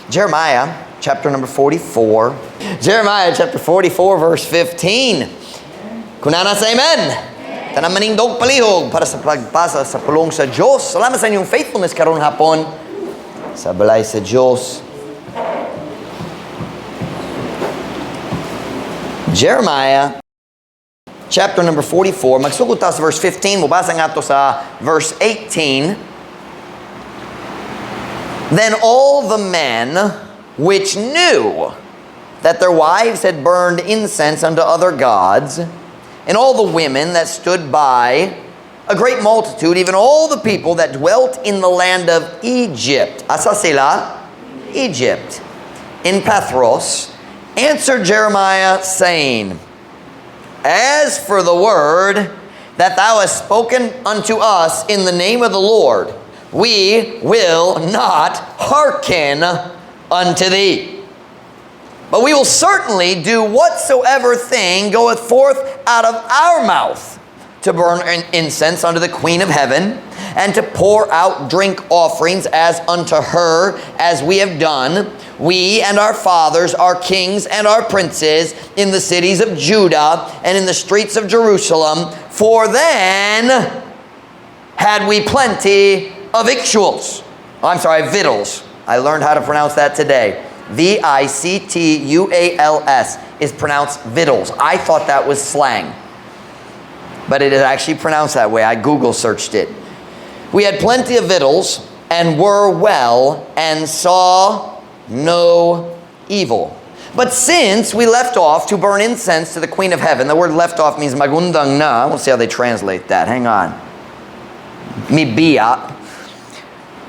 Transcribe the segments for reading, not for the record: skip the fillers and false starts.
Jeremiah chapter number 44. Jeremiah chapter 44 verse 15. Kunana sa amen. Tanang manindog palihog para sa pagpasa sa pulong sa Diyos. Salamat sa inyong faithfulness karong hapon. Sa balay sa Diyos. Jeremiah chapter number 44. Magsugod ta sa verse 15. Mubasa nga to sa verse 18. Then all the men which knew that their wives had burned incense unto other gods, and all the women that stood by, a great multitude, even all the people that dwelt in the land of Egypt, asa sila? Egypt, in Pathros, answered Jeremiah, saying, As for the word that thou hast spoken unto us in the name of the Lord, we will not hearken unto thee. But we will certainly do whatsoever thing goeth forth out of our mouth, to burn incense unto the Queen of Heaven, and to pour out drink offerings as unto her, as we have done, we and our fathers, our kings and our princes, in the cities of Judah and in the streets of Jerusalem. For then had we plenty of victuals. Victuals. I learned how to pronounce that today. Victuals is pronounced victuals. I thought that was slang, but it is actually pronounced that way. I Google searched it. We had plenty of victuals and were well and saw no evil. But since we left off to burn incense to the Queen of Heaven, the word left off means magundang na. We'll see how they translate that. Hang on. Mibiya.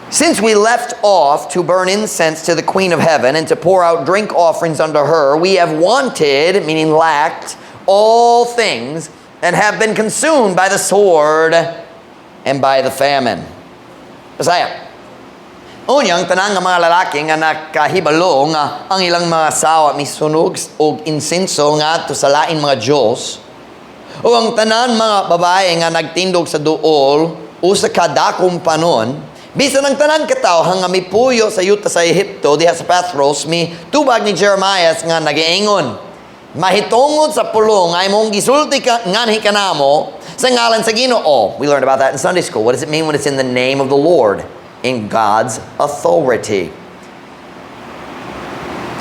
Since we left off to burn incense to the Queen of Heaven and to pour out drink offerings unto her, we have wanted, meaning lacked, all things, and have been consumed by the sword and by the famine. Masaya. Unyang tanang nga mga lalaki nga nakahibalo nga ang ilang mga sawa misunog og insenso nga to sa lain mga Diyos, o ang tanan mga babae nga nagtindog sa duol o sa kadakong panon, bisan ang tanan kataw hanga mipuyo sa yuta sa Ehipto diha sa Pathros, mi tubag ni Jeremiah nga nagiingon, mahitungod sa pulong ay mong gisulti ka nganhi kanamo sa ngalan sa Ginoo. We learned about that in Sunday school. What does it mean when it's in the name of the Lord? In God's authority.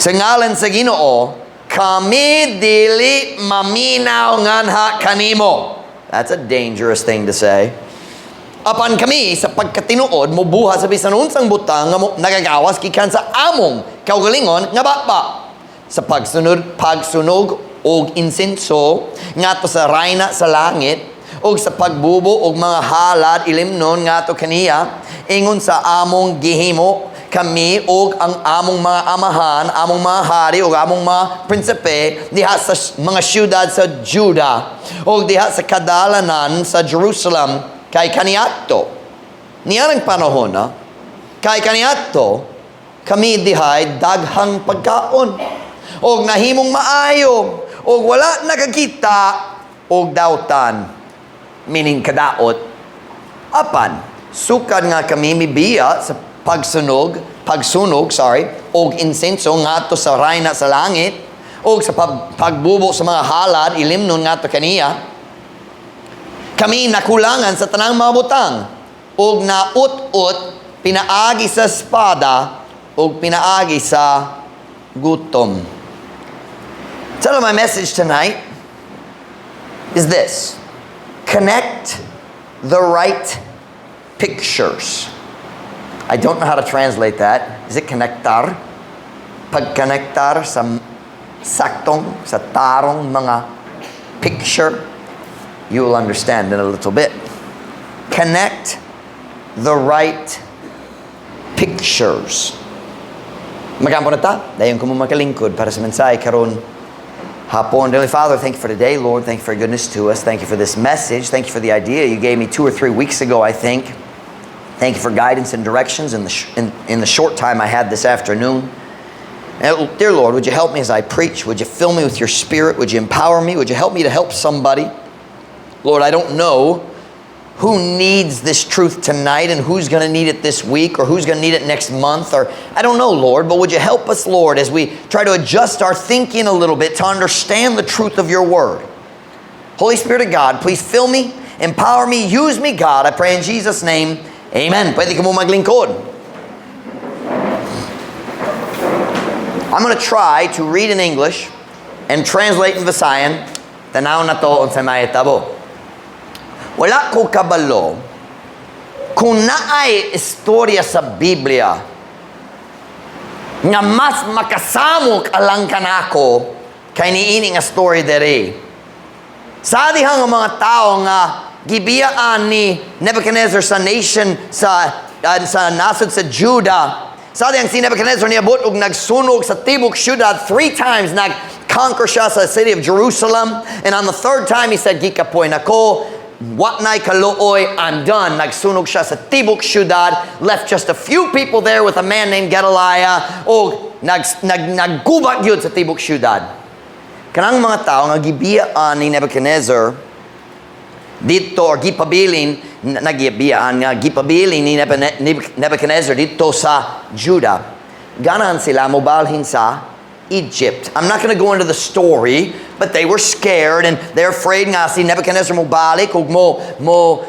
Sa ngalan sa Ginoo, kami dili maminaw nganha kanimo. That's a dangerous thing to say. Apan kami sa pagkatinuod mobuha sa bisan unsang butang nga nagagawas gikan sa among kaugalingon nga bakba sa pagsunog og insenso ngadto sa rayna sa langit og sa pagbubo og mga halad ilimnon ngadto kaniya ingon sa among gihimo kami og ang among mga amahan, among mga hari o among mga prinsipe diha sa mga syudad sa Juda o diha sa kadalanan sa Jerusalem. Kay kaniadto niya ng panahon kay kaniadto kami dihay daghang pagkaon og nahimong maayo og wala nakakita og dautan, meaning kadaot. Apan sukad nga kami mibiya sa pagsunog og insenso ngadto sa rayna sa langit og sa pagbubo sa mga halad ilimnon ngadto kaniya, kami nakulangan sa tanang mga butang og naut-ut pinaagi sa espada og pinaagi sa gutom. So my message tonight is this: connect the right pictures. I don't know how to translate that. Is it connectar? Pagkonektar sa saktong, sa tarong mga picture. You will understand in a little bit. Connect the right pictures. Magampo na ta? Dayon ko mo makalingkod para sa mensahe karon hapon. Heavenly Father, thank you for today, Lord. Thank you for your goodness to us. Thank you for this message. Thank you for the idea you gave me 2 or 3 weeks ago, I think. Thank you for guidance and directions in the short time I had this afternoon. And, dear Lord, would you help me as I preach? Would you fill me with your Spirit? Would you empower me? Would you help me to help somebody? Lord, I don't know who needs this truth tonight and who's going to need it this week or who's going to need it next month, or I don't know, Lord, but would you help us, Lord, as we try to adjust our thinking a little bit to understand the truth of your word. Holy Spirit of God, please fill me, empower me, use me, God. I pray in Jesus' name, amen. Pwede ka mo maglingkod. I'm going to try to read in English and translate in Visayan. Tanaw na to unsay mahitabo. Wala ko kabalo kung naay istorya sa Biblia nga mas makasamok alang kanako kay niini nga story dere. Sa dihang mga tao nga gibiyaan ni Nebuchadnezzar sa nation sa nasod sa Judah. Sa dihang si Nebuchadnezzar niabot og nagsunog sa tibok syudad 3 times, nag-conquer siya sa city of Jerusalem, and on the 3rd time he said, "Gikapoy nako, wat nay kalooy, I'm done." Nagsunog siya sa tibok syudad, left just a few people there with a man named Gedaliah, o naggubat yun sa tibok syudad. Kanang mga tao nga gibiyaan ni Nebuchadnezzar dito, or gipabilin ni Nebuchadnezzar dito sa Judah, ganan sila mobalhin sa Egypt. I'm not going to go into the story, but they were scared and they're afraid nga si Nebuchadnezzar mo balik ug mo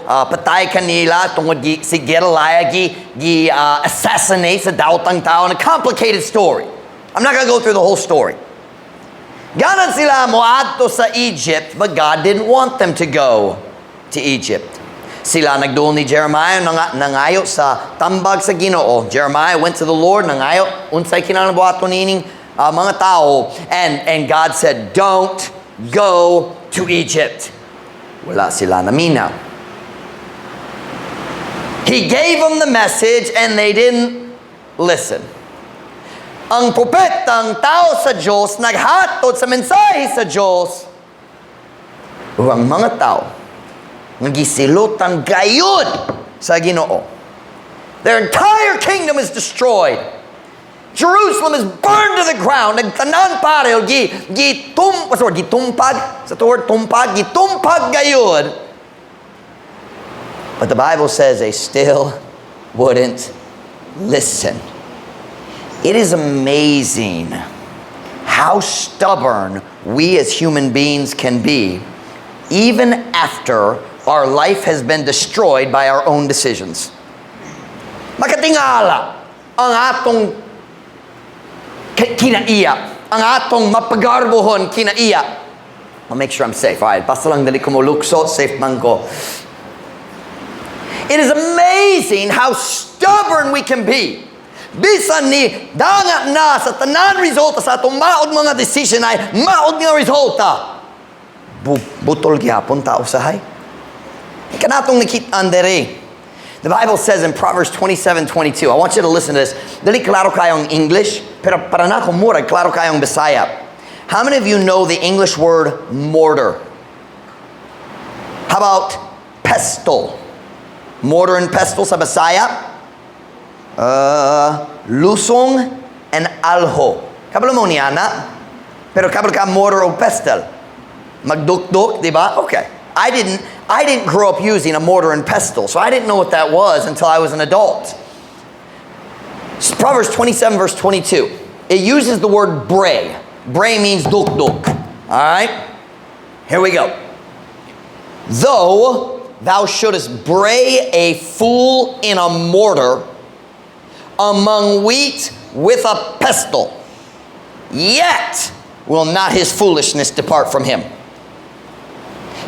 patay kanila tungod si Gedaliah assassinate sa daotang tao. A complicated story. I'm not going to go through the whole story. Ganan sila mo adto sa Egypt, but God didn't want them to go to Egypt. Sila nagduol ni Jeremiah nangayo sa tambag sa Ginoo. Jeremiah went to the Lord, nangayo unsay kinahanglan buhaton nining mga tao, and God said, "Don't go to Egypt." Wala sila naminaw. He gave them the message and they didn't listen. Ang propetang tao sa Diyos naghatod sa mensahe sa Diyos, o ang mga tao nagisilutan gayud sa Ginoo. Their entire kingdom is destroyed. Jerusalem is burned to the ground. Nagtanan pare o gitumpag sa word tumpag, gitumpag gayud. But the Bible says they still wouldn't listen. It is amazing how stubborn we as human beings can be, even after our life has been destroyed by our own decisions. Makatingala ang atong kinaiya, ang atong mapagarbohon kinaiya. I'll make sure I'm safe. Alright, basta lang dali ko mo lukso, safe man ko. It is amazing how stubborn we can be. Bisan ni dangat na sa tanan resulta sa atong maod mga decision ay maod nga resulta. Butol gyapon tao sahay. Kanatong nakitaan dere. The Bible says in Proverbs 27:22. I want you to listen to this. Dali klaro kayong English, pero para na ko murag klaro kayong Bisaya. How many of you know the English word mortar? How about pestle? Mortar and pestle sa Bisaya? Lusong and alho. Kabalo mo niya na? Pero kabalo ka mortar o pestle? Magdukduk, di ba? Okay. I didn't grow up using a mortar and pestle, so I didn't know what that was until I was an adult. Proverbs 27 verse 22. It uses the word bray. Bray means duk-duk. All right? Here we go. Though thou shouldest bray a fool in a mortar among wheat with a pestle, yet will not his foolishness depart from him.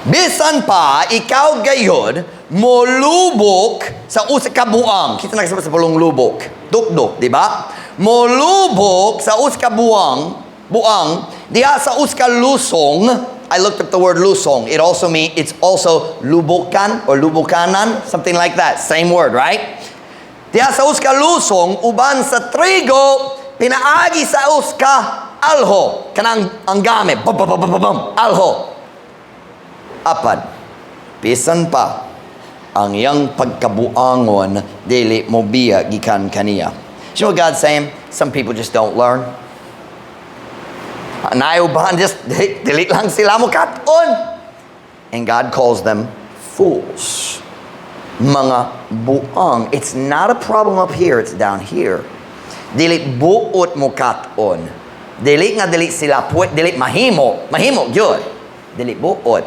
Bisan pa, ikaw gayod, molubok sa usa ka buang. Kita na sa pulong lubok. Duk-duk, di ba? Molubok sa usa ka buang, diha sa usa ka lusong. I looked up the word lusong. It's also lubokan or lubokanan, something like that. Same word, right? Diha sa usa ka lusong, uban sa trigo, pinaagi sa usa ka alho. Kanang ang gamit. Alho. Apad, bisan pa, ang iyang pagkabuangon, dili mo biya gikan kaniya. You know what God's saying? Some people just don't learn. Nayubahan, just dili lang sila mo katon. And God calls them fools. mga buang. It's not a problem up here, it's down here. Dili buot mo katon. Dili nga dili sila puwet, dili mahimo gyud. Dili buot.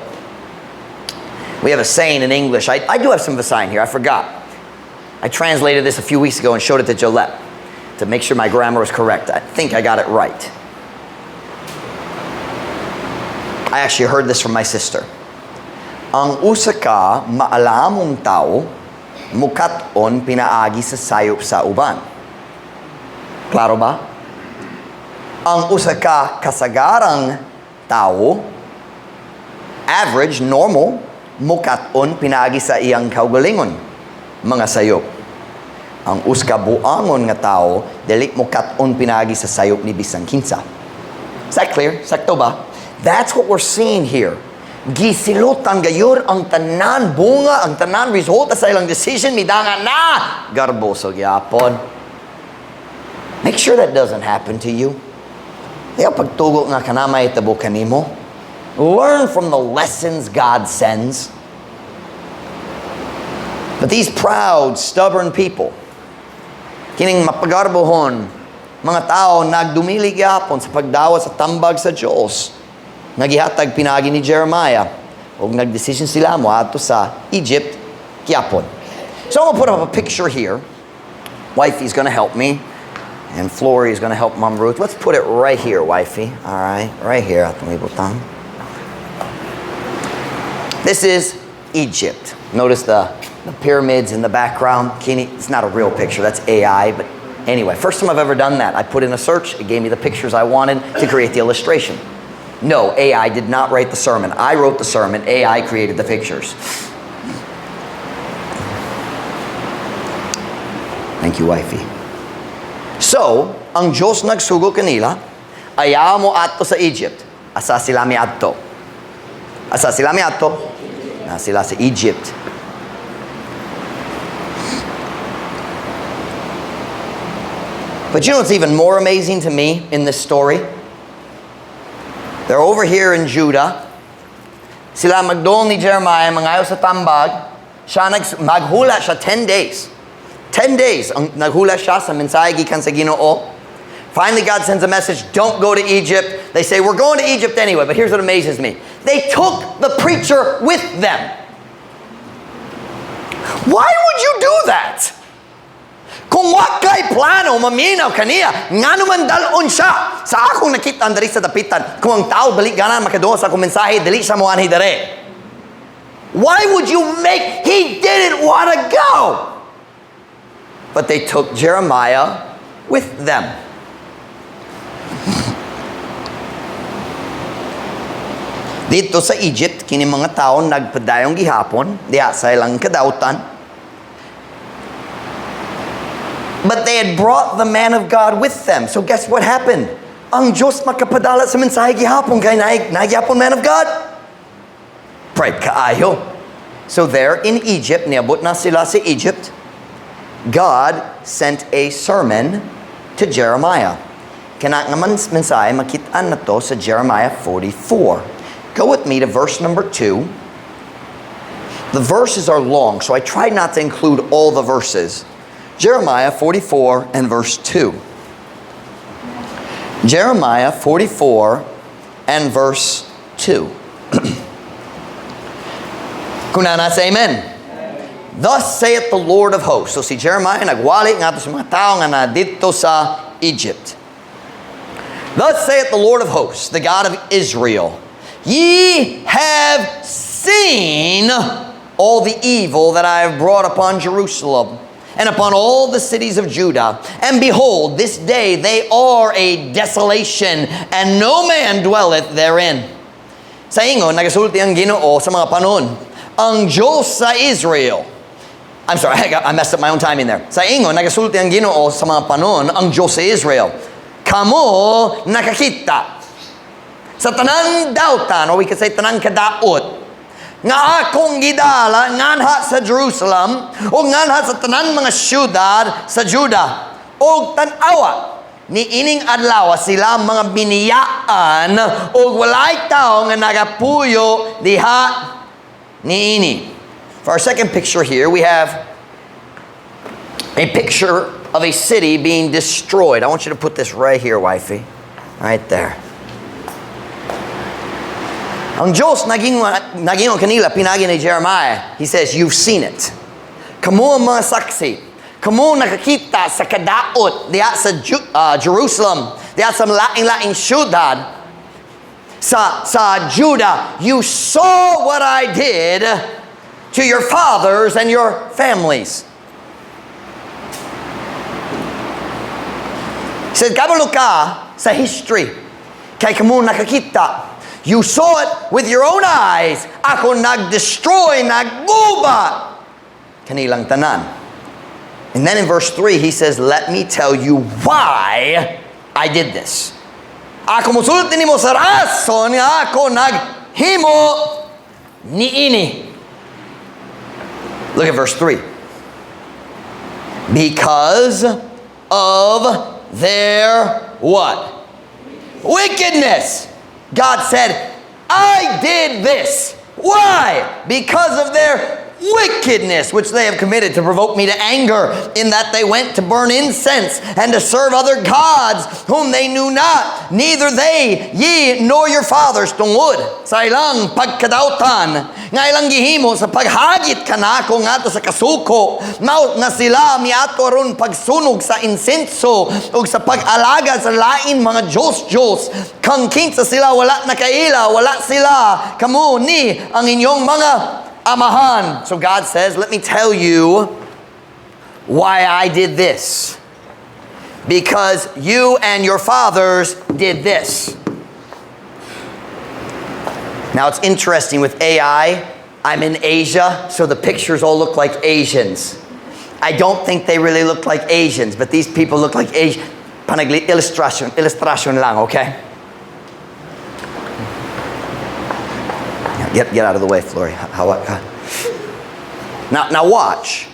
We have a saying in English. I do have some of a sign here. I forgot. I translated this a few weeks ago and showed it to Jolette to make sure my grammar was correct. I think I got it right. I actually heard this from my sister. Ang usa ka maalamong tao mukat-on pinaagi sa sayop sa uban. Klaro ba? Ang usa ka kasagarang tao, average, normal, mukat-on pinaagi sa iyang kaugalingon, mga sayop. Ang usa ka buangon nga tao, dili mukat-on pinaagi sa sayop ni bisang kinsa. Is that clear? Sakto ba? That's what we're seeing here. Gisilutan gayon ang tanan bunga, ang tanan resulta sa ilang decision, midangan na garbo sa gyapon. Make sure that doesn't happen to you. Kaya pagtugo nga kanamay tabo kanimo, learn from the lessons God sends. But these proud, stubborn people, kining mapagarbohon, mga tao nagdumili gyapon sa pagdawat sa tambag sa Dios. Nagihatag pinagi ni Jeremiah o nagdesisyon sila mo ato sa Egypt gyapon. So I'm going to put up a picture here. Wifey's going to help me and Flory is going to help Mom Ruth. Let's put it right here, wifey. All right here. This is Egypt. Notice the pyramids in the background. It's not a real picture. That's AI, but anyway, first time I've ever done that. I put in a search. It gave me the pictures I wanted to create the illustration. No, AI did not write the sermon. I wrote the sermon. AI created the pictures. Thank you, wifey. So, ang Diyos nagsugo kanila, ayaw mo ato sa Egypt. Asa sila mi adto? Asa sila mi adto? Na sila sa Egypt. But you know what's even more amazing to me in this story? They're over here in Judah. Sila magdoon ni Jeremiah, mangayo sa tambag. Siya maghula siya 10 days. 10 days ang naghula siya sa mensahe gikan sa Ginoo. Finally, God sends a message, don't go to Egypt. They say, we're going to Egypt anyway. But here's what amazes me. They took the preacher with them. Why would you do that? Kung wakay plano, maminaw kaniya, nga naman dalon siya. Sa akong nakita dari sa dapitan, kung ang tao balik ganan makadoon sa akong mensahe, dali siya mo anhi dare. Why would you make, he didn't want to go. But they took Jeremiah with them. Dito sa Egypt, kini mga tao nagpadayong gihapon, diha sa ilang kadautan. But they had brought the man of God with them. So guess what happened? Ang Diyos makapadala sa mensahe gihapon kay nagyapon man of God. Pride kaayo. So there in Egypt, niabot na sila sa Egypt, God sent a sermon to Jeremiah. Kana nga mensahe makitaan na to sa Jeremiah 44. Go with me to verse number 2. The verses are long, so I tried not to include all the verses. Jeremiah 44 and verse 2. Jeremiah 44 and verse 2. Kunana sa amen. Thus saith the Lord of hosts. So si Jeremiah nagwali nga to sa mga tao nga na dito sa Egypt. Thus saith the Lord of hosts, the God of Israel. Ye have seen all the evil that I have brought upon Jerusalem and upon all the cities of Judah. And behold, this day they are a desolation, and no man dwelleth therein. Sa ingon, nagasulti ang Ginoo sa mga panon. Ang Diyos sa Israel. I'm sorry, I messed up my own timing there. Sa ingon, nagasulti ang Ginoo sa mga panon, ang Diyos sa Israel. Kamo nakakita sa tanang dautan, or we could say tanang kadaot, nga akong gidala nganha sa Jerusalem o nganha sa tanan mga syudad sa Juda o tanawa ni ining adlaw sila mga biniyaan o walay tao nga nagapuyo diha ni ini. For our second picture here, we have a picture of a city being destroyed. I want you to put this right here, wifey. Right there. Ang Diyos naging kanila pinagi ni Jeremiah. He says, you've seen it. Kamu ang mga saksi. Kamu nakakita sa kadaot diya sa Jerusalem, diya sa laing-laing syudad sa Judah. You saw what I did to your fathers and your families. He said, kabalo ka sa history. Kay kamu nakakita. You saw it with your own eyes. Ako nag-destroy, nagguba kanilang tanan. And then in verse 3, he says, let me tell you why I did this. Ako musulot nimo sa rason nga ako naghimo niini. Look at verse 3. Because of their what? Wickedness. God said, I did this. Why? Because of their wickedness which they have committed to provoke me to anger, in that they went to burn incense and to serve other gods whom they knew not, neither they, ye, nor your fathers tungod sa ilang pagkadautan nga ilang gihimo sa paghagit kanako ngato sa kasuko, mao nga sila miato aron pagsunog sa insenso ug sa pag-alaga sa lain mga Diyos kang kinsa sila wala nakaila, wala sila kamo ni ang inyong mga amahan. So God says, let me tell you why I did this. Because you and your fathers did this. Now it's interesting with AI. I'm in Asia, so the pictures all look like Asians. I don't think they really look like Asians, but these people look like Asians. Illustration lang, okay? Get out of the way, Flory. Now watch.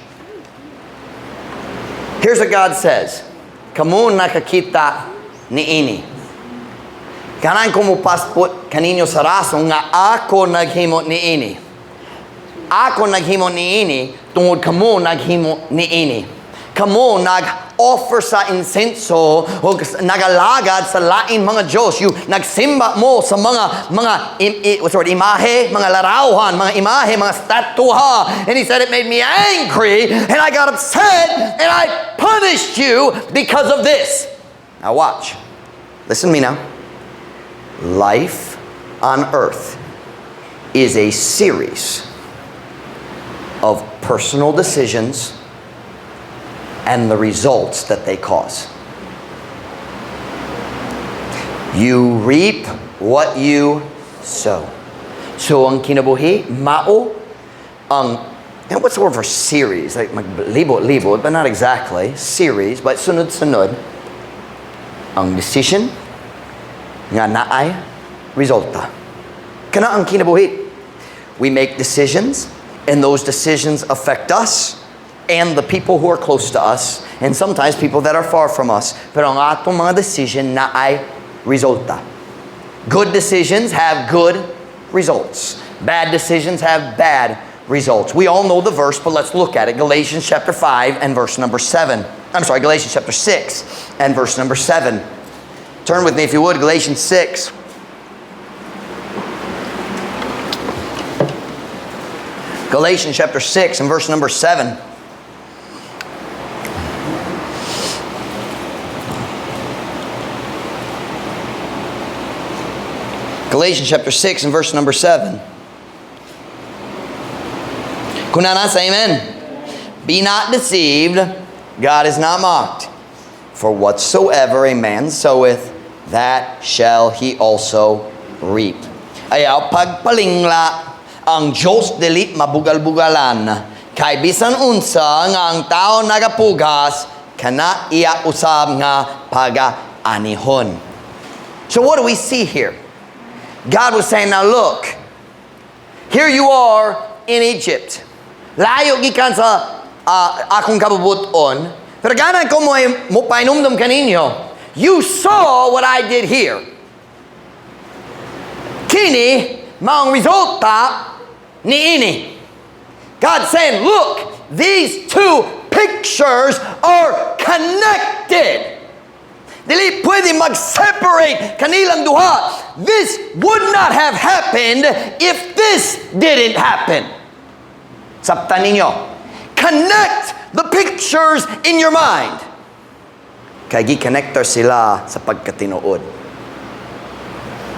Here's what God says. Kamu nakakita niini. Kanang kumupaspot kaninyo sa raso nga ako naghimo niini. Ako naghimo niini tungod kamu naghimo niini. Kamu nag-offer sa insenso o nagalagad sa lain mga Diyos. You nagsimba mo sa mga imahe, mga larawan, mga imahe, mga statuha. And he said it made me angry and I got upset and I punished you because of this. Now watch. Listen to me now. Life on earth is a series of personal decisions and the results that they cause. You reap what you sow. So ang kinabuhi, mao, and what's the word for series? Like libo, but not exactly. Series, but sunod-sunod. Ang decision, nga naay, resulta. Kana ang kinabuhi. We make decisions, and those decisions affect us, and the people who are close to us, and sometimes people that are far from us. Pero ang atong mga decision na ay resulta. Good decisions have good results. Bad decisions have bad results. We all know the verse, but let's look at it. Galatians chapter 5 and verse number 7. Galatians chapter 6 and verse number 7. Turn with me if you would, Galatians 6. Galatians chapter 6 and verse number 7. Galatians chapter 6 and verse number 7. Kunana, say amen. Be not deceived, God is not mocked. For whatsoever a man soweth, that shall he also reap. Ayaw pagpalingla, ang Diyos dili mabugal-bugalan. Kay bisan unsa nga ang tao nagapugas, kana iya usab nga paga-anihon. So what do we see here? God was saying, now look, here you are in Egypt. Layo gikan sa akong kabubuton. Pero ganan ko mo painumdum kaninyo. You saw what I did here. Kini, maong resulta ni ini. God's saying, look, these two pictures are connected. Dili pwede mag-separate kanilang duha. This would not have happened if this didn't happen. Sabtan ninyo. Connect the pictures in your mind. Kaya gi-connector sila sa pagkatinuod.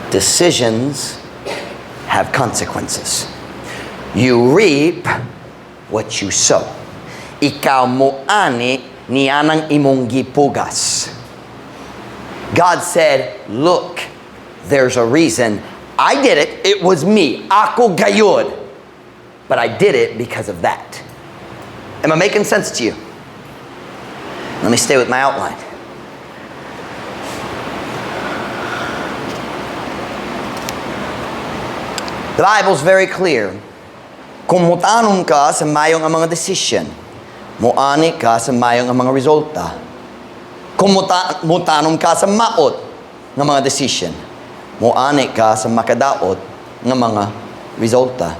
Decisions have consequences. You reap what you sow. Ikaw mo ani niyanang imong gipugas. God said, look, there's a reason. I did it. It was me. Ako gayud. But I did it because of that. Am I making sense to you? Let me stay with my outline. The Bible's very clear. Kung mutanong ka sa mayong ang mga decision, muani ka sa mayong ang mga resulta. Kung mutanong ka sa maot ng mga decision, muani ka sa makadaot ng mga resulta.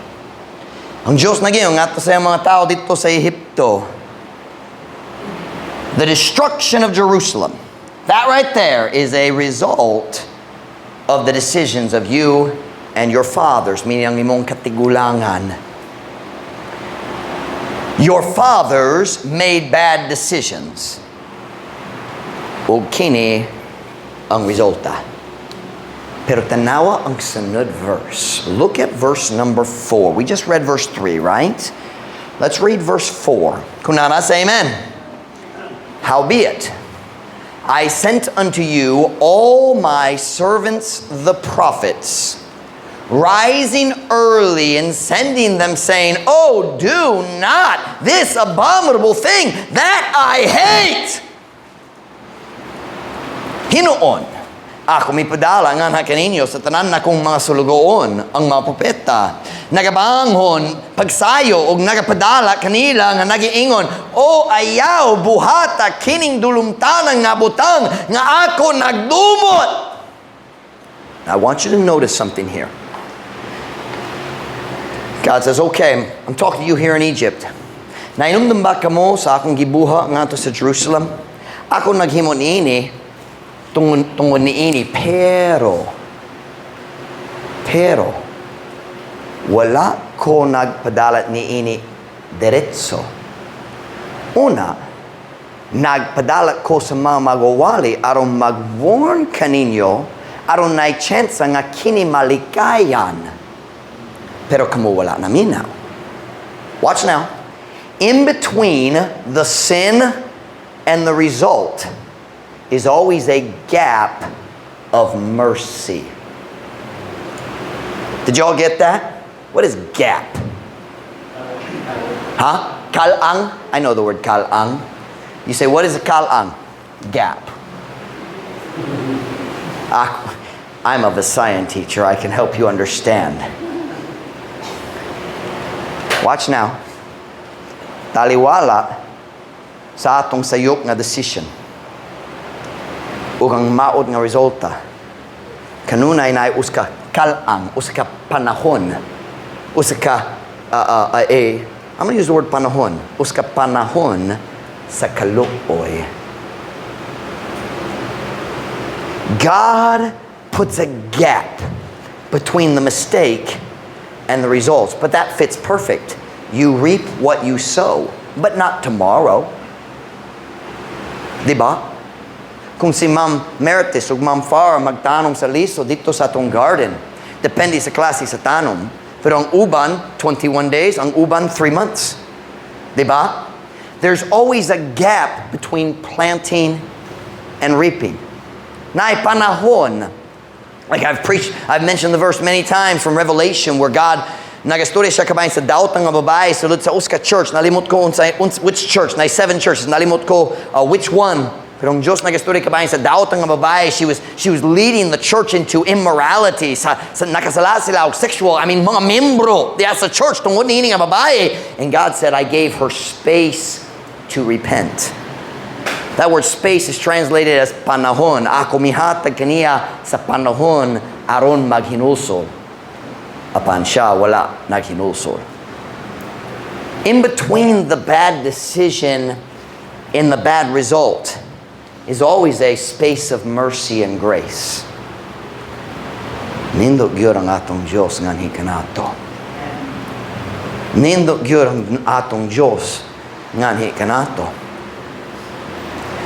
Ang Diyos nagyayon nga sa mga tao dito sa Ehipto, the destruction of Jerusalem, that right there is a result of the decisions of you and your fathers, meaning ang imong katigulangan. Your fathers made bad decisions. Ug kini ang resulta. Pero tanawa ang sunod verse. Look at verse number 4. We just read verse 3, right? Let's read verse 4. Kunana say amen. Howbeit, I sent unto you all my servants the prophets, rising early and sending them, saying, oh, do not this abominable thing that I hate. Hinoon, ako mipadala nga na kaninyo sa tanan na kong mga sulugoon, ang mga propeta. Nagabanghon, pagsayo, o nagapadala kanila nga nagiingon, o ayaw, buhata, kining dulumtanang nga butang, nga ako nagdumot. I want you to notice something here. God says, okay, I'm talking to you here in Egypt. Nainumdum ba kamo sa akong gibuha nga to sa Jerusalem? Ako naghimo niini, tungod niini, pero, wala ko nagpadalat niini diretso. Una, nagpadalat ko sa mga magwawali aron mag-warn kaninyo, aron na'y chance nga kini malikayan. Pero kamo wala na minaw. Watch now. In between the sin and the result is always a gap of mercy. Did y'all get that? What is gap? Huh? Kalang? I know the word kalang. You say, what is a kalang? Gap. I'm a Visayan teacher. I can help you understand. Watch now. Taliwala sa atong sayop nga decision. Ug ang maod nga resulta. Kanunay na uska kalang, uska panahon, uska I'm going to use the word panahon. Uska panahon sa kaluoy. God puts a gap between the mistake and the results, but that fits perfect. You reap what you sow, but not tomorrow. Diba? Kung si Ma'am Meritis o Ma'am Farah magtanom sa liso dito sa atong garden, depende sa klase sa tanom. Pero ang uban, 21 days. Ang uban, 3 months. Diba? There's always a gap between planting and reaping. Naay panahon. Like I've mentioned the verse many times from Revelation where God nagastorya siya kabayan sa daot ng babae sulod sa uska church. Nalimot ko which church. Naay 7 churches. Nalimot ko which one. Pero ang Diyos nagastorya kabayan sa daot ng babae, she was leading the church into immorality. Sa nakasala sila og sexual, mga membro diya sa church tungod niini nga babae. And God said, I gave her space to repent. That word space is translated as panahon. Ako mihatag kaniya sa panahon aron maghinulsol. Apan siya wala naghinulsol. In between the bad decision and the bad result is always a space of mercy and grace. Nindot gyud ang atong Diyos nganhi kanato. Nindot gyud ang atong Diyos nganhi kanato.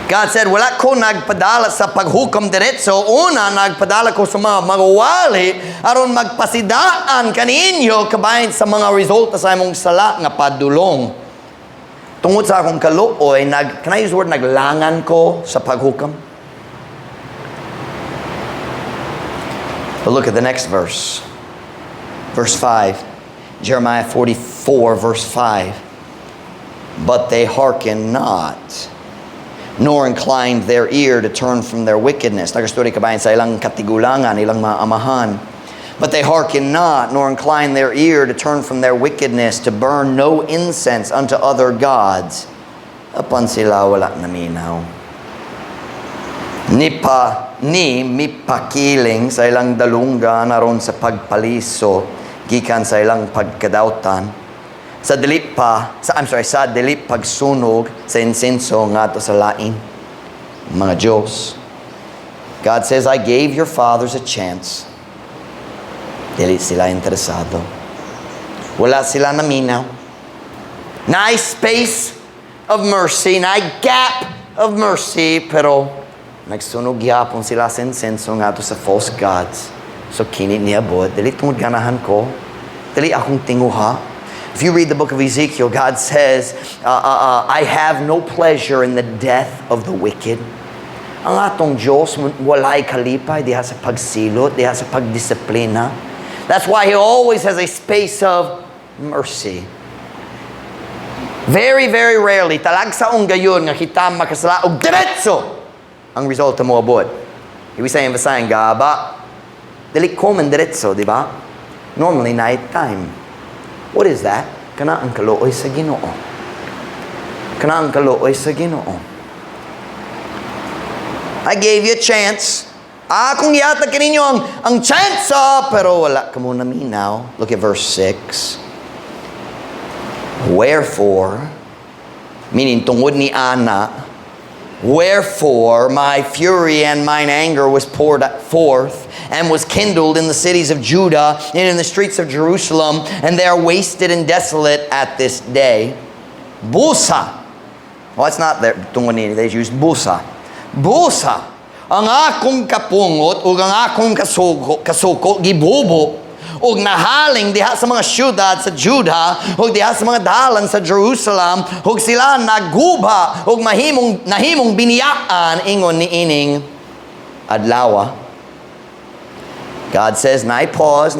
God said, wala ko nagpadala sa paghukom diretso. Una, nagpadala ko sa mga magwali aron magpasidaan kaninyo kabahin sa mga resulta sa imong sala nga padulong. Tungod sa akong kaluoy, can I use the word naglangan ko sa paghukom? But look at the next verse. Verse 5. Jeremiah 44, verse 5. But they hearken not, nor inclined their ear to turn from their wickedness. Nagasturi kabayan sa ilang katigulangan, ilang maamahan. But they hearken not, nor incline their ear to turn from their wickedness, to burn no incense unto other gods. Apan sila wala naminaw. Ni mipakiling sa ilang dalunggan aron sa pagpaliso, gikan sa ilang pagkadautan. Sa dili pagsunog sa insenso ngadto sa lain mga Diyos. God says, I gave your fathers a chance. Dili sila interesado. Wala sila naminaw. Nice space of mercy, nice gap of mercy, pero nagsunog yapon sila sa insenso ngadto sa false gods. So kini niabot, dili tungod ganahan ko, dili akong tinguha. If you read the book of Ezekiel, God says, I have no pleasure in the death of the wicked. Ang atong Diyos, walay kalipay, diha sa pagsilot, diha sa pagdisiplina. That's why He always has a space of mercy. Very, very rarely, talagsaong gayon nga kita makasala og diretso ang resulta mo abot. Ibig sabihin, gaba, dili komen diretso, di ba? Normally, night time. What is that? Kana ang kaluoy sa Ginoo. Kana ang kaluoy sa Ginoo. I gave you a chance. Kung yata kaninyo ang chance, pero wala ka mo naminaw. Look at verse 6. Wherefore, meaning tungod ni Ana, wherefore my fury and mine anger was poured forth, and was kindled in the cities of Judah and in the streets of Jerusalem, and they are wasted and desolate at this day. Busa. Well, it's not there. They use busa. Busa. Ang akong kapungot o ang akong kasuko gibubo og nahaling diha sa mga syudad sa Judah og diha sa mga dalan sa Jerusalem og sila naguba og nahimong biniyaan ingon ni ining adlaw. God says, pause,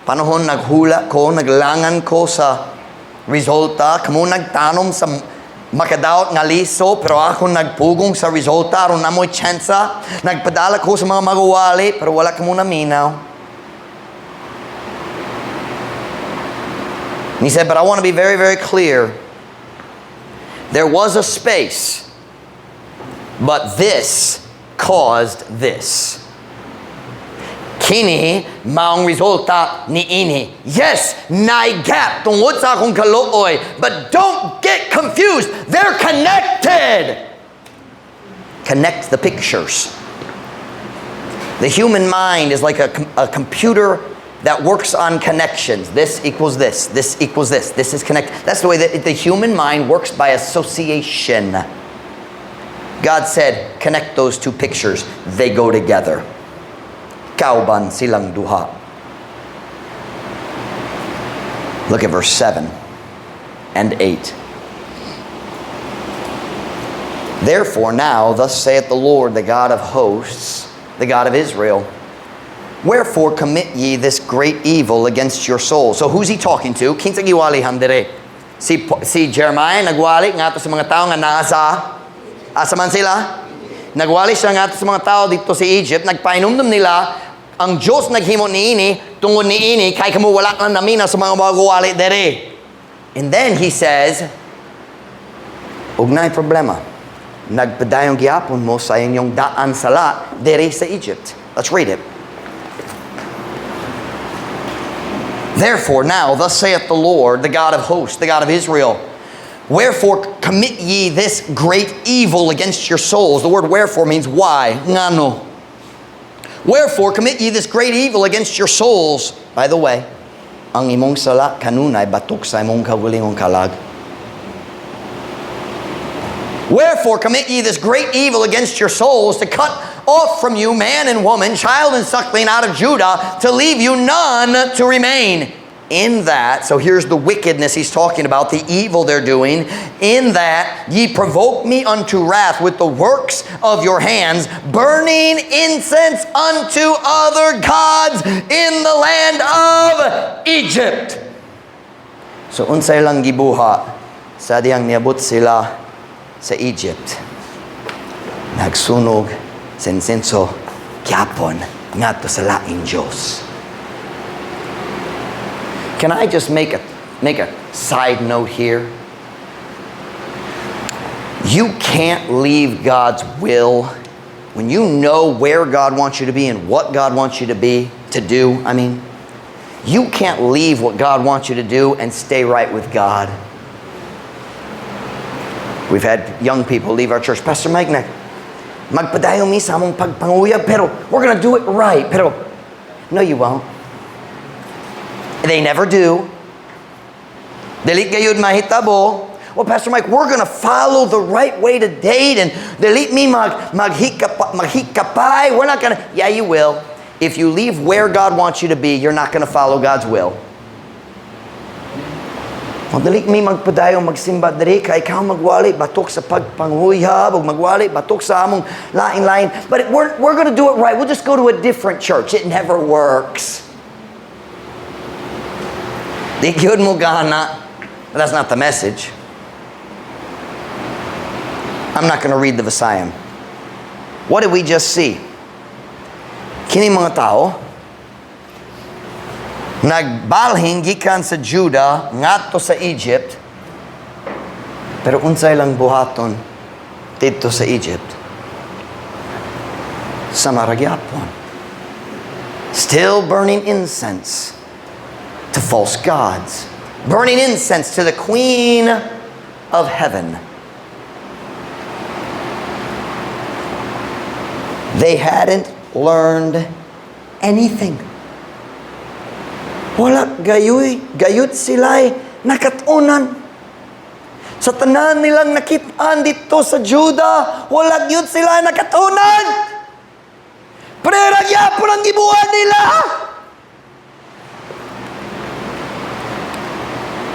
panahon naghula ko, naglangan ko sa resulta, kamo nagtanom sa makadaot nga liso, pero ako nagpugong sa resulta, aron namoy tsansa, nagpadala ko sa mga magawali, pero wala kamo naminaw. He said, but I want to be very, very clear. There was a space, but this caused this. Kini maong resulta ni ini. Yes, nai gap tungod sa akong kaluoy, but don't get confused. They're connected. Connect the pictures. The human mind is like a computer that works on connections. This equals this. This equals this. This is connected. That's the way that the human mind works, by association. God said, connect those two pictures. They go together. Kauban silang duha. Look at verse 7 and 8. Therefore now, thus saith the Lord, the God of hosts, the God of Israel, wherefore commit ye this great evil against your soul? So who's he talking to? Kinsa giwali handere? Si Jeremiah nagwali nga to sa mga tao nga nasa asa man sila? Nagwali siya nga sa mga tao dito sa Egypt, nagpainumdum nila, ang Diyos naghimo niini, tungod niini, kay kamo wala lang namina sa mga magwali dere. And then he says, ugnay problema, nagpadayong gihapon mo sa inyong daan sala dere sa Egypt. Let's read it. Therefore now, thus saith the Lord, the God of hosts, the God of Israel, wherefore commit ye this great evil against your souls? The word wherefore means why. Ngano. Wherefore commit ye this great evil against your souls? By the way, ang imong sala kanunay batok sa imong kawulingong kalag. Wherefore commit ye this great evil against your souls, to cut off from you man and woman, child and suckling out of Judah, to leave you none to remain. In that, so here's the wickedness he's talking about, the evil they're doing. In that ye provoke me unto wrath with the works of your hands, burning incense unto other gods in the land of Egypt. So unsay lang gibuha sa diyang niabot sila sa Egypt. Nagsunog sa insenso gyapon ngadto sa laing Diyos. Can I just make a side note here? You can't leave God's will when you know where God wants you to be and what God wants you to do. I mean, you can't leave what God wants you to do and stay right with God. We've had young people leave our church. Pastor Mike, magpadayon mi sa among pagpanguyab, pero we're gonna do it right. Pero, no you won't. They never do. Dili gayud mahitabo. Well, Pastor Mike, we're going to follow the right way to date, and dili mi maghikapay. We're not going to. Yeah, you will. If you leave where God wants you to be, you're not going to follow God's will. Well, dili mi magpadayon magsimba diri kay ikaw magwali batok sa pagpanghuyab ug magwali batok sa among lain-lain. But we're going to do it right. We'll just go to a different church. It never works. Di gyud mo gana. But that's not the message. I'm not going to read the Visayim. What did we just see? Kini mga tao nagbalhin gikan sa Judah ngadto sa Egypt, pero unsay lang buhaton dito sa Egypt? Samara gyapon. Still burning incense to false gods, burning incense to the Queen of Heaven. They hadn't learned anything. Wala gayud sila'y nakatunan. Sa tanan nilang nakitaan dito sa Judah, wala gayud sila nakatunan. Pero nagyapon ang gibuhan nila.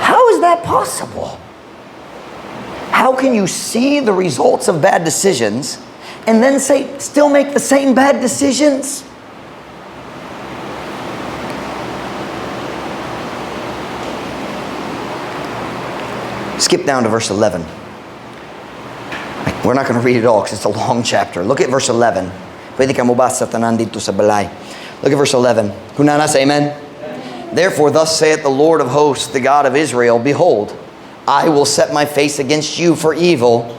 How is that possible? How can you see the results of bad decisions and then still make the same bad decisions? Skip down to verse 11. We're not going to read it all because it's a long chapter. Look at verse 11. Pwede ka mabasa tanan dito sa balay. Look at verse 11. Kunana say amen. Therefore, thus saith the Lord of hosts, the God of Israel, behold, I will set my face against you for evil,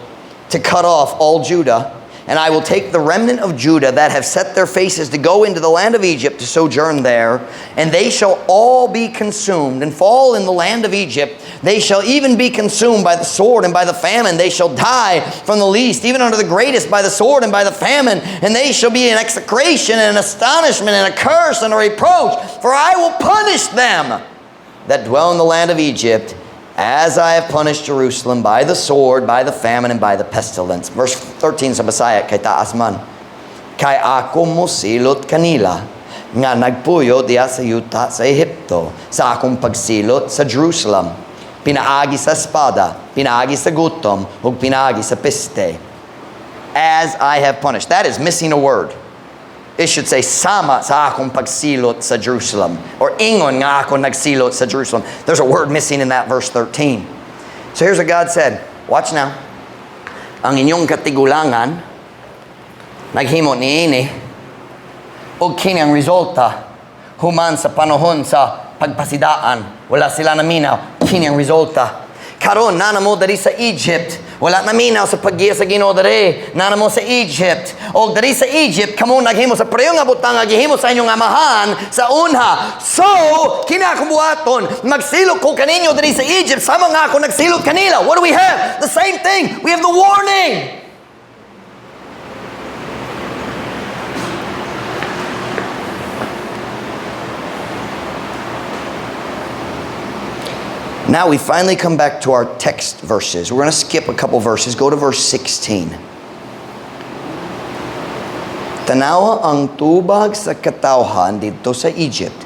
to cut off all Judah, and I will take the remnant of Judah that have set their faces to go into the land of Egypt to sojourn there, and they shall all be consumed and fall in the land of Egypt. They shall even be consumed by the sword and by the famine. They shall die from the least even unto the greatest by the sword and by the famine. And they shall be an execration and an astonishment and a curse and a reproach. For I will punish them that dwell in the land of Egypt, as I have punished Jerusalem by the sword, by the famine, and by the pestilence. Verse 13 sa Bisaya, kay taas man. Kay ako mo silot kanila, nga nagpuyo diya sa yuta sa Ehipto, sa akong pagsilot sa Jerusalem. Pinaagi sa espada, pinaagi sa gutom, ug pinaagi sa peste. As I have punished. That is missing a word. It should say, sama sa akong pagsilot sa Jerusalem. Or ingon nga ako nagsilot sa Jerusalem. There's a word missing in that verse 13. So here's what God said. Watch now. Ang inyong katigulangan, naghimo niini, o kini ang resulta, human sa panahon sa pagpasidaan. Wala sila naminaw. Kini ang resulta. Karon, nana mo dari sa Egypt. Wala na minaw sa paggiya sa Ginoo dari. Nana mo sa Egypt. O dari sa Egypt, kamo naghimo sa preyo nga butang nga gihimo sa inyong amahan sa unha. So, kinakubuhaton, magsilot ko kaninyo dari sa Egypt, sama nga ako nagsilot kanila. What do we have? The same thing. We have the warning. Now we finally come back to our text verses. We're going to skip a couple verses. Go to verse 16. Tanawa ang tubag sa katawhan dito sa Egypt.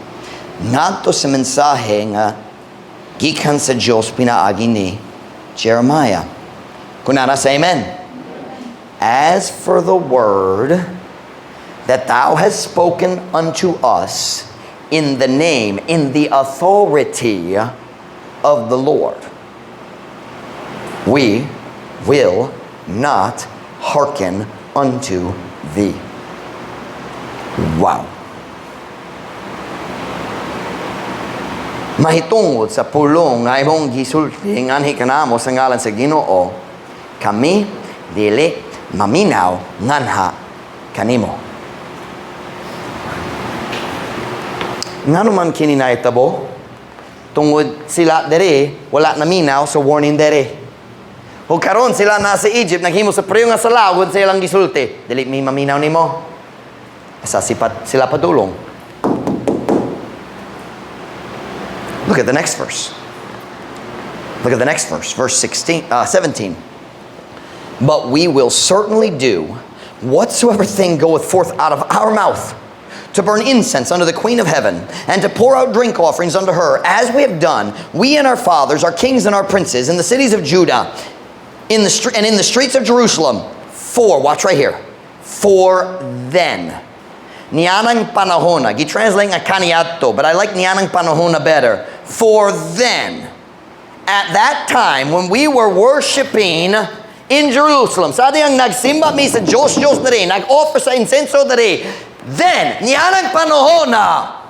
Ngadto sa mensahe nga gikan sa Dios pinaagi ni Jeremiah. Kunana sa amen. As for the word that thou hast spoken unto us in the name, in the authority of the Lord, we will not hearken unto thee. Wow. Mahitungod sa pulong nga imong gisulti nganhi kanamo sa ngalan sa Ginoo, kami dili maminaw nganha kanimo. Ngano man kini nahitabo? Tungod sila dere, wala na minaw sa warning dere. O karon sila nasa Egypt, naghimo sa preyo nga sa lawod sa ilang gisulti. Dili mi maminaw nimo. Asa sila padulong. Look at the next verse. Look at the next verse, verse 17. But we will certainly do whatsoever thing goeth forth out of our mouth, to burn incense unto the Queen of Heaven, and to pour out drink offerings unto her, as we have done, we and our fathers, our kings and our princes, in the cities of Judah, in the streets of Jerusalem. For, watch right here, for then. Nianang panahona. Gitranslate nga kaniadto, but I like nianang panahona better. For then, at that time, when we were worshiping in Jerusalem, sa ang nagsimba mi sa Diyos diri, nag-offer sa insenso diri, then, nianang panahona,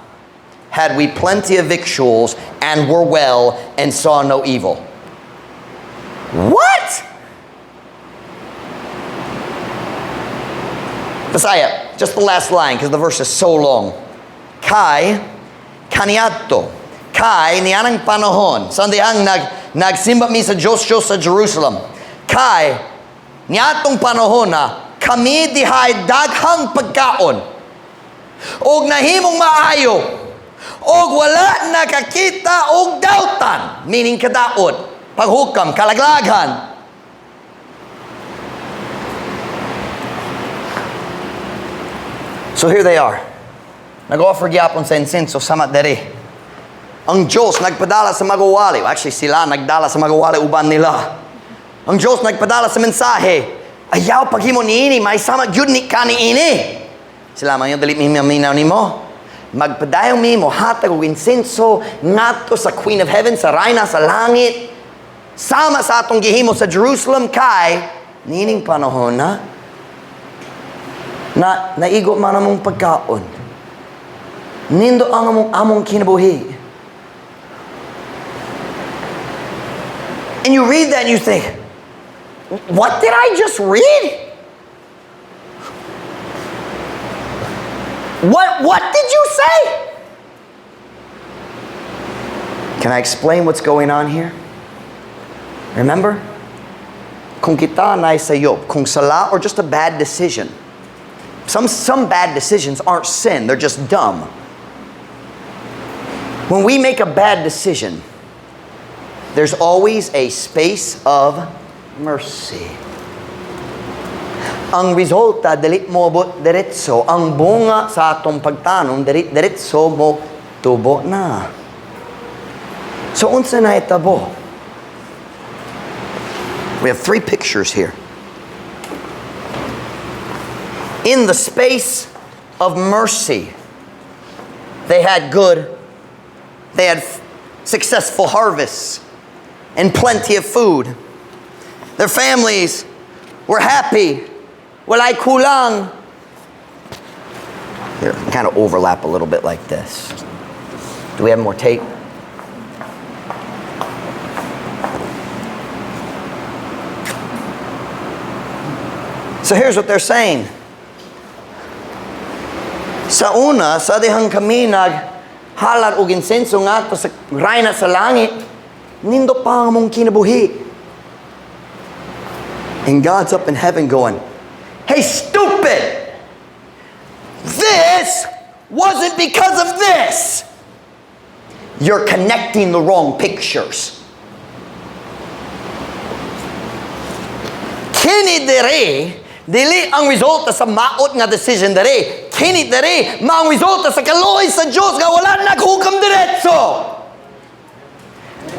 had we plenty of victuals and were well and saw no evil. What? Messiah, just the last line because the verse is so long. Kai, kaniadto. Kai, nianang panahon. Sandi ang nagsimba mi sa Diyos sa Jerusalem. Kai, niatong panahona, kami dihay daghang pagkaon. Og nahimong maayo, og wala nakakita og dautan, meaning kadaot, paghukam, kalaglagan. So here they are. Nag-offer gyapon sa insenso sama dere. Ang Diyos nagpadala sa magawali. Actually sila nagdala sa magawali uban nila. Ang Diyos nagpadala sa mensahe. Ayaw paghimo niini, may sama gyud ni kaniini. Sila man yung dali minaw nimo. Magpadayon mo hatag og insenso ngadto sa Queen of Heaven, sa Rayna sa langit. Sama sa atong gihimo sa Jerusalem kay nining panahon na naigo man among pagkaon. Nindo ang among kinabuhi. And you read that and you think, what did I just read? What did you say? Can I explain what's going on here? Remember? Kung kita na sa Job, kung sala or just a bad decision. Some bad decisions aren't sin, they're just dumb. When we make a bad decision, there's always a space of mercy. Ang resulta, dili mo abot diretso. Ang bunga sa atong pagtanong, diretso mo tubo na. So, unsa na itabo? We have three pictures here. In the space of mercy, they had successful harvests and plenty of food. Their families were happy. Walay kulang. Here, kind of overlap a little bit like this. Do we have more tape? So here's what they're saying. Sa una, sa dihang kami naghalat og insenso ngadto sa rayna sa langit, nindo pa ang mong kinabuhi. And God's up in heaven going, hey, stupid! This wasn't because of this. You're connecting the wrong pictures. Kini dere, dili ang resulta sa maot nga decision dere. Kini dere, maang resulta sa kaluoy sa Diyos nga wala naghukam diretso.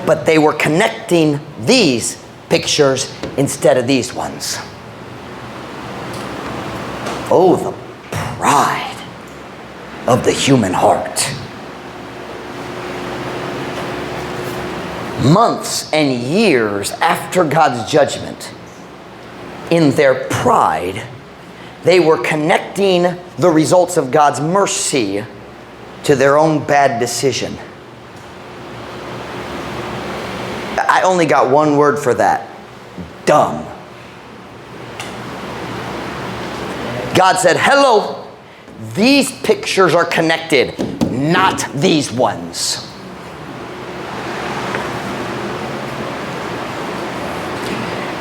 But they were connecting these pictures instead of these ones. Oh, the pride of the human heart. Months and years after God's judgment, in their pride, they were connecting the results of God's mercy to their own bad decision. I only got one word for that. Dumb. God said, hello, these pictures are connected, not these ones.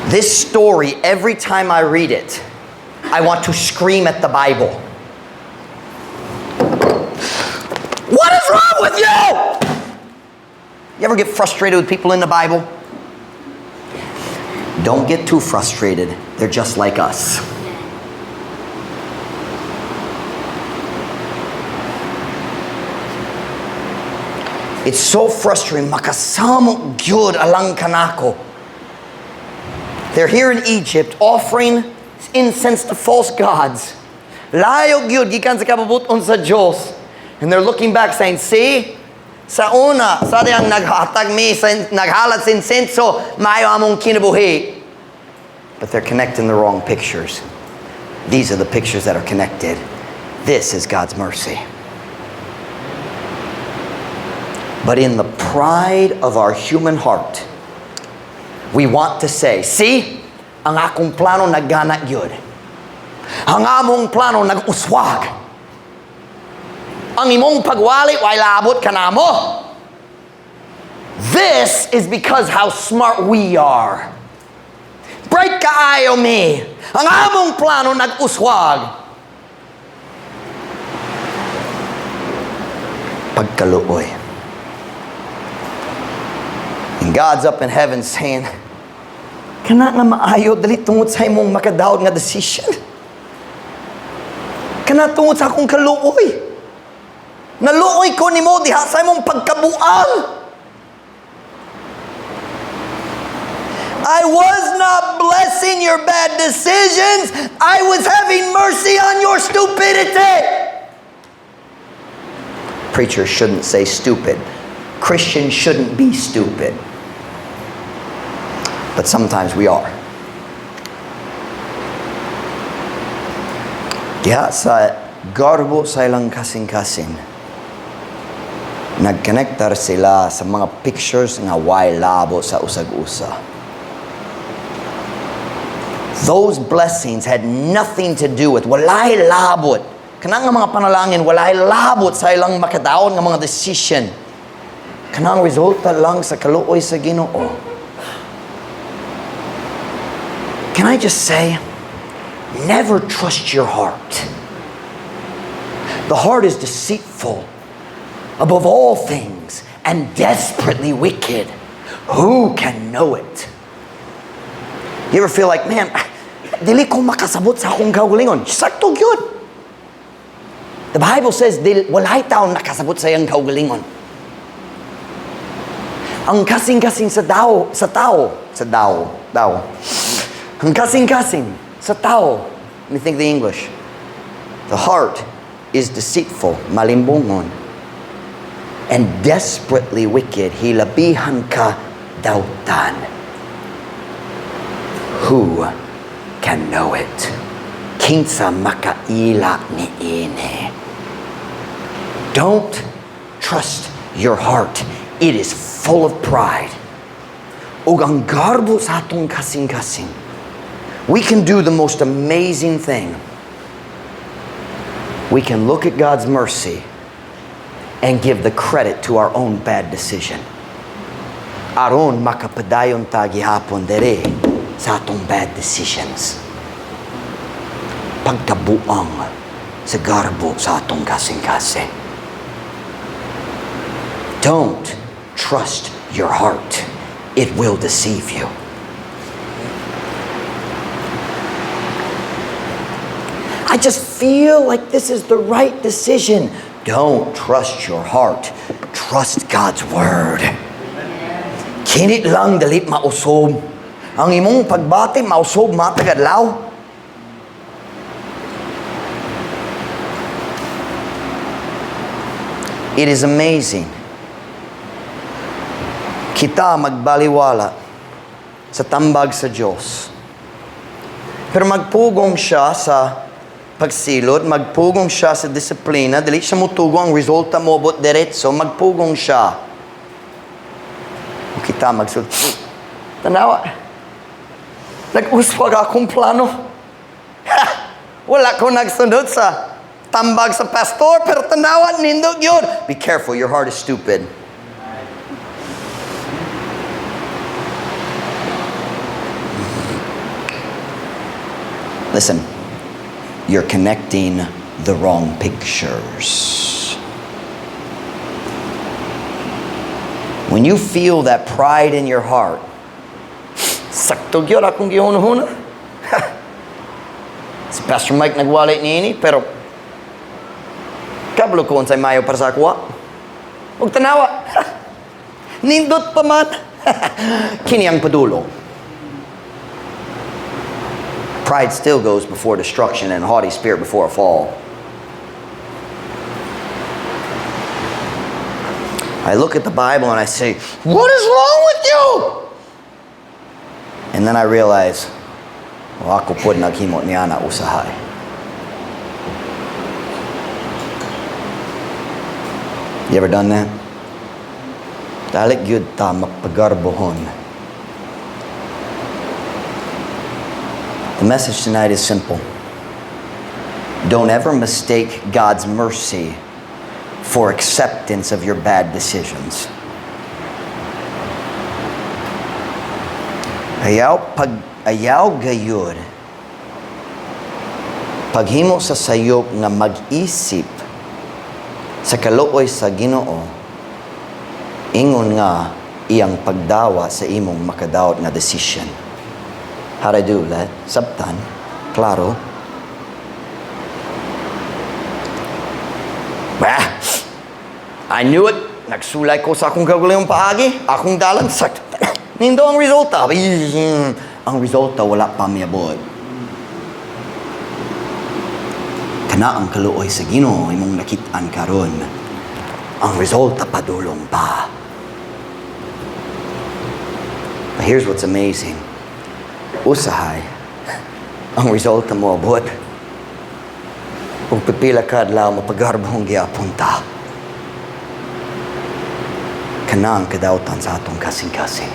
This story, every time I read it, I want to scream at the Bible. What is wrong with you? You ever get frustrated with people in the Bible? Don't get too frustrated. They're just like us. It's so frustrating. Makasamo gyud alang kanako. They're here in Egypt offering incense to false gods. Layo gyud gikan sa kababuton sa Diyos. And they're looking back saying, see? Sa una, sa diyang naghatag mi, naghalat sa insenso, maayo among kinabuhi. But they're connecting the wrong pictures. These are the pictures that are connected. This is God's mercy. But in the pride of our human heart, we want to say, see, ang akong plano naggana gyud. Ang among plano nag-uswag. Ang imong pagwali, way labot ka namo. This is because how smart we are. Bright kaayo mi. Ang among plano nag-uswag. Pagkaluoy. And God's up in heaven saying, kana nga maayo dali tungod sa imong makadaot nga decision. Kana tungod sa akong kaluoy. Naluoy ko nimo diha sa imong pagkabuang. I was not blessing your bad decisions. I was having mercy on your stupidity. Preachers shouldn't say stupid. Christians shouldn't be stupid. But sometimes we are. Diha sa garbo sa ilang kasing-kasing, nagconnectar sila sa mga pictures nga way labo sa usag-usa. Those blessings had nothing to do with walay labot. Kanang nga mga panalangin, walay labot sa ilang makadaon nga mga decision. Kanang resulta lang sa kaluoy sa Ginoo. Can I just say, never trust your heart. The heart is deceitful above all things and desperately wicked. Who can know it? You ever feel like, man, dili ko makasabot sa akong kaugalingon. Sakto gyud. The Bible says, walay taon nakasabot sa iyang kaugalingon. Ang kasing-kasing sa tao. Ang kasing-kasing sa tao. Let me think the English. The heart is deceitful, malimbungon, and desperately wicked. Hilabihan ka dautan. Who can know it? Kinsa makaila ni ine. Don't trust your heart. It is full of pride. Ug ang garbo sa atong kasing-kasing, we can do the most amazing thing. We can look at God's mercy and give the credit to our own bad decision. Aron makapadayon ta gihapon dere sa atong bad decisions. Pagkabuang sa garbo sa atong kasing-kasing. Don't trust your heart. It will deceive you. I just feel like this is the right decision. Don't trust your heart. Trust God's word. Kinit lang dalit mausob. Ang imong pagbati mausob matagadlaw. It is amazing. Kita magbaliwala sa tambag sa Diyos. Pero magpugong siya sa pagsilot, magpugong siya sa disiplina, dili siya mutugong, ang resulta mo bot diretso, magpugong siya. Kita magsulot. Tanawa. Nag-uswag akong plano. Wala ko nagsunod sa tambag sa pastor, pero tanawa, nindog yun. Be careful, your heart is stupid. Listen, you're connecting the wrong pictures. When you feel that pride in your heart, sakto gyud akong gihunahuna. Si Pastor Mike nagwalay niini, pero kablo ko unsay mayo para sa akwa. Ug tanawa. Nindot pa man. Kini ang padulong. Pride still goes before destruction and a haughty spirit before a fall. I look at the Bible and I say, what is wrong with you? And then I realize, ako po naghimot niya na usahay. You ever done that? Dalik yun ta mapagarbohon. The message tonight is simple. Don't ever mistake God's mercy for acceptance of your bad decisions. Ayaw gayud paghimo sa sayop nga mag-isip sa kaluoy sa Ginoo, ingon nga iyang pagdawa sa imong makadaot na decision. How'd I do that? Sabtan. Klaro. Bah! I knew it. Nagsulay ko sa akong gagawin paagi. Akong dalan. Nindo ang resulta. Ang resulta wala pa miyabot. Kana ang kaluoy sa Ginoo imong nakitaan karon. Ang resulta padulong pa. But here's what's amazing. Usahay, ang resulta mo abot. Kung pipila ka adlaw mapagarbong giapunta. Kanang kadautan sa atong kasing-kasing.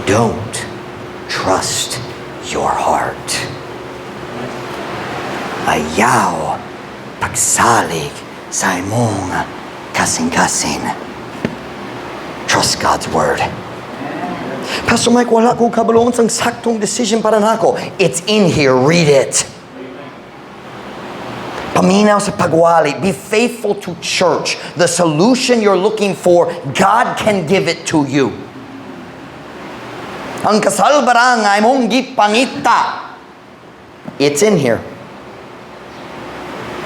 Don't trust your heart. Ayaw pagsalig sa imong kasing-kasing. Trust God's word. Pastor Mike, wala ko kabalungan sang saktong decision para nako. It's in here. Read it. Paminaw sa pagwali. Be faithful to church. The solution you're looking for, God can give it to you. Ang kasalbarang ay mong gipangita. It's in here.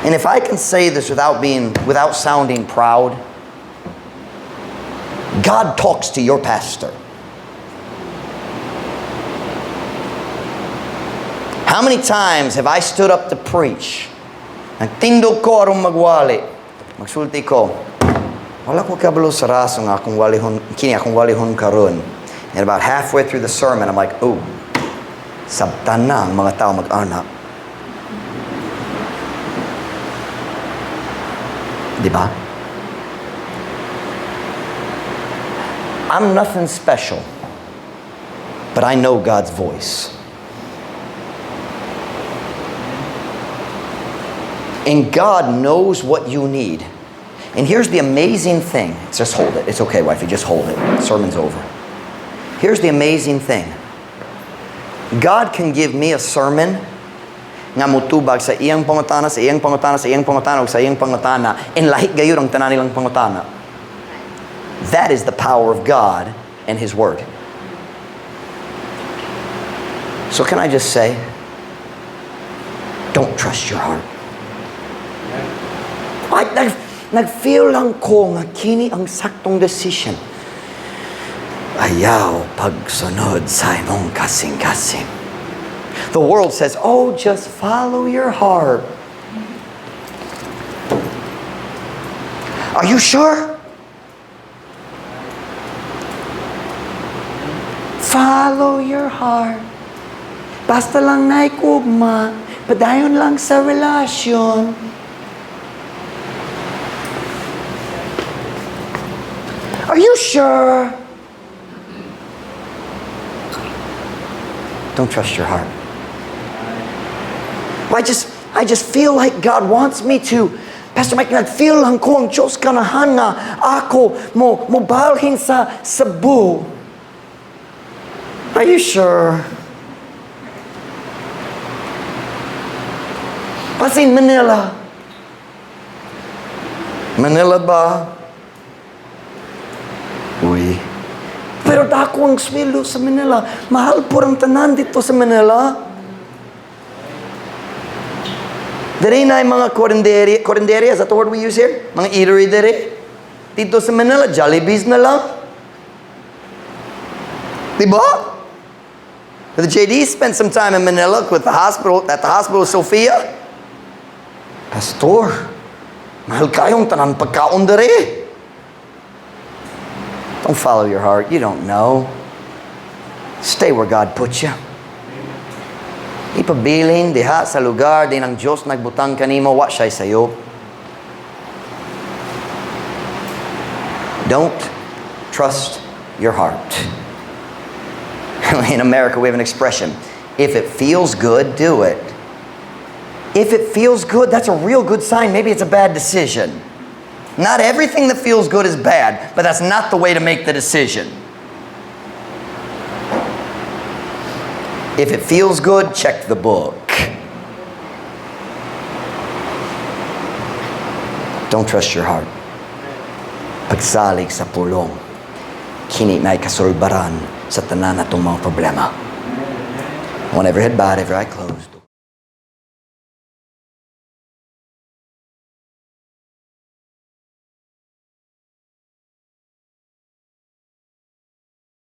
And if I can say this without sounding proud, God talks to your pastor. How many times have I stood up to preach? Nagtindog ko arong magwali. Magsulti ko, wala ko kabalo sa raso nga akong walihon karon. And about halfway through the sermon, I'm like, oh, sabtan na ang mga tao mag-anak. Diba? I'm nothing special, but I know God's voice. And God knows what you need. And here's the amazing thing. Just hold it. It's okay, wifey. Just hold it. Sermon's over. Here's the amazing thing. God can give me a sermon nga mutubag sa iyang pangutana, sa iyang pangutana, sa iyang pangutana, o sa iyang pangutana, and lahit gayon ang tanan nilang pangutana. That is the power of God and His Word. So can I just say, don't trust your heart. Nag-feel lang ko nga kini ang saktong decision. Ayaw pagsunod sa imong kasing-kasing. The world says, oh, just follow your heart. Are you sure? Follow your heart. Basta lang naikugma, padayon lang sa relasyon. Are you sure? Don't trust your heart. I just feel like God wants me to. Pastor Mike, nag-feel lang ko ang Diyos kanahan nga ako mo balhin sa Cebu. Are you sure? Pasin Manila. Manila ba? Uy. Pero dako ang sweldo sa Manila. Mahal po ang tanan dito sa Manila. Dari na yung mga korenderia, is that the word we use here? Mga eatery dari. Dito sa Manila, Jollibees na lang. Diba? The JD spent some time in Manila with the hospital, at the hospital of Sofia. Pastor, mahal kayong tanan pagkaon dari. Don't follow your heart. You don't know. Stay where God put you. Ipabilin diha sa lugar din ang Diyos nagbutang kanimo, wa siya'y sayo. Don't trust your heart. In America, we have an expression. If it feels good, do it. If it feels good, that's a real good sign. Maybe it's a bad decision. Not everything that feels good is bad, but that's not the way to make the decision. If it feels good, check the book. Don't trust your heart. Pagsalig sa pulong, kini may kasulbaran sa tanan natong mga problema. One every head bowed, every eye closed.